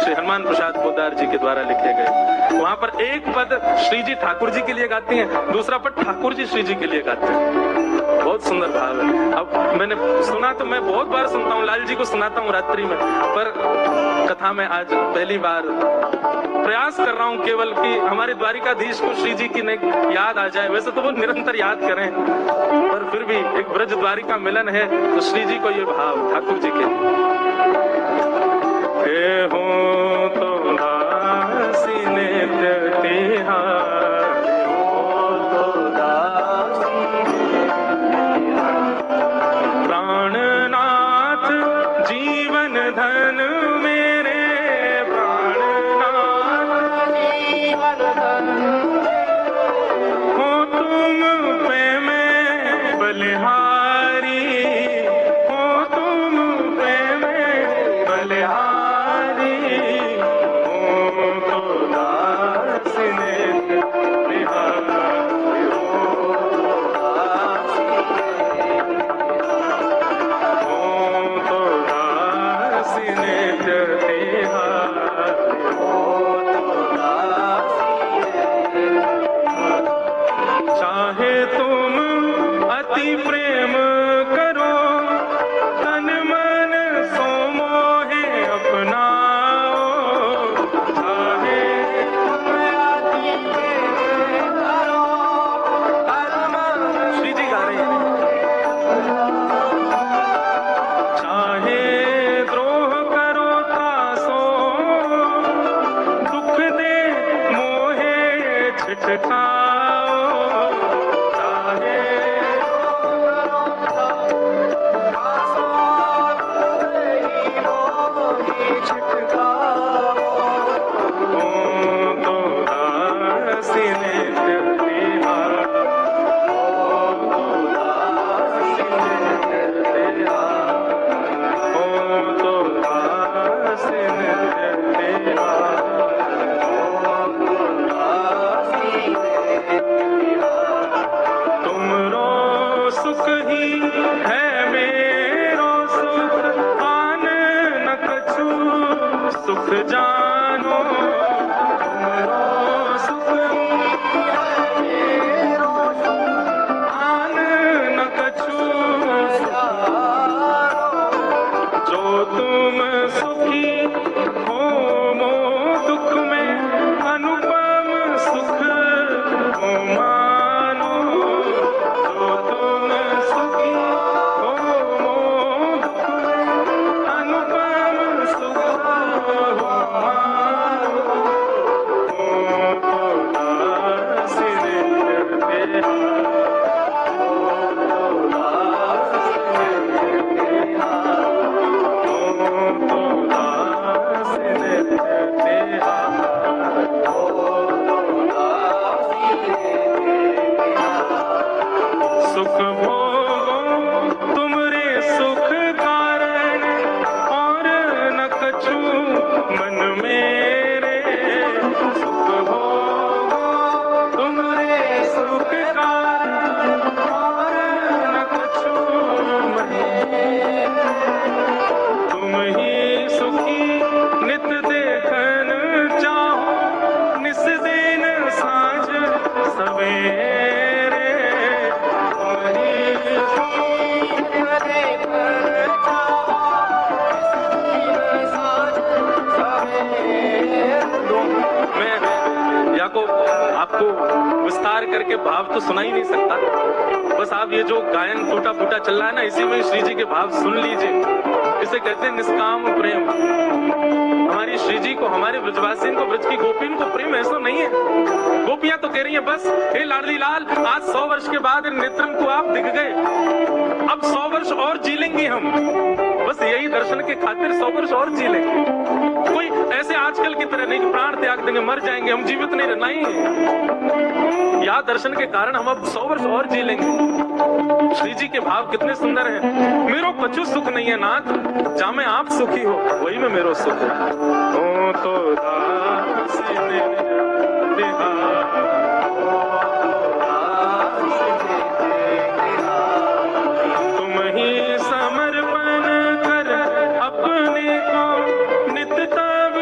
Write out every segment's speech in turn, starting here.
श्री हनुमान प्रसाद पोद्दार जी के द्वारा लिखे गए। वहां पर एक पद श्री जी ठाकुर जी के लिए गाती हैं, दूसरा पद ठाकुर जी श्री जी के लिए गाते हैं। बहुत सुंदर भाव है। अब मैंने सुना तो मैं बहुत बार सुनता हूँ, लाल जी को सुनाता हूँ रात्रि में, पर कथा में आज पहली बार प्रयास कर रहा हूँ केवल कि हमारे द्वारिकाधीश को श्री जी की याद आ जाए। वैसे तो वो निरंतर याद करें, पर फिर भी एक ब्रज द्वारिका मिलन है तो श्री जी को ये भाव ठाकुर जी के हो तो दासी नित्य तिहार, प्राणनाथ जीवन धन मेरे, प्राणनाथ जीवन धन हो तुम पे मैं बलिहारी, हो तुम पे मैं बलिहारी, हो तो दास नित्य तिहारी, हो तो दास नित्य तिहारी, हो तो दास चाहे तुम अति प्रेम करो, तन मन सो मोहे अपनाओ, चाहे अति प्रेम करो, तन मन, श्री जी गा रहे हैं, चाहे द्रोह करो तासो, दुख दे मोहे छिटकाओ, चाहे छिटकाओ, तो दासी नित्य तिहार, तो दासी नित्य तिहार, तो दासी नित्य तिहार, तो दासी तुमरो सुख ही है मेरो सुख, आन न कछु सुख जानो, तुमरो सुख ही है मेरो सुख, आन न कछु जो तुम सुखी हो मो दुख में, अनुपम सुख हो मानो, जो तुम सुखी हो मो दुख में, अनुपम सुख हो मानो, हो तो दास नित्य तिहार, हो तो दास नित्य तिहार, हो तो दास नित्य तिहार, हो तो दास नित्य तिहार, सुख भोगो तुमरे सुख कारण, और न कछु मन मेरे, सुख भोगो तुमरे सुख कारण, और न कछु मन मेरे, तुम ही सुखी नित देखन चाहो, निस दिन साँझ सवेरे, तुम ही सुखी नित देखन चाहो, निस दिन साँझ सवेरे। मैं याको आपको विस्तार करके भाव तो सुना ही नहीं सकता, बस आप ये जो गायन टूटा फूटा चल रहा है ना, इसी में श्री जी के भाव सुन लीजिए। इसे कहते हैं निष्काम प्रेम। हमारी श्री जी को, हमारे ब्रजवासियों को, ब्रज की गोपियों को प्रेम ऐसा नहीं है। गोपियां तो कह रही हैं बस हे लाडली लाल, आज 100 वर्ष के बाद नेत्रम को आप दिख गए, अब 100 वर्ष और जी लेंगे हम, बस यही दर्शन के खातिर 100 वर्ष और जी लेंगे। कोई ऐसे आजकल की तरह नहीं कि प्राण त्याग देंगे, मर जाएंगे, हम जीवित नहीं रहना ही, या दर्शन के कारण हम अब 100 वर्ष और जी लेंगे। श्री जी के भाव कितने सुंदर हैं। मेरो कछु सुख नहीं है नाथ, जहाँ में आप सुखी हो वही में मेरो सुख है। ओ तो दास तुम ही समर्पण कर अपने को, नित तब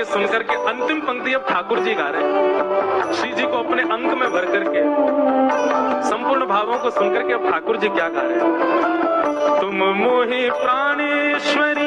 के सुनकर के अंतिम पंक्ति अब ठाकुर जी गा रहे हैं। श्री जी को अपने अंक में भर करके संपूर्ण भावों को सुनकर के अब ठाकुर जी क्या गा रहे हैं। तुम मोहि प्राणेश्वरी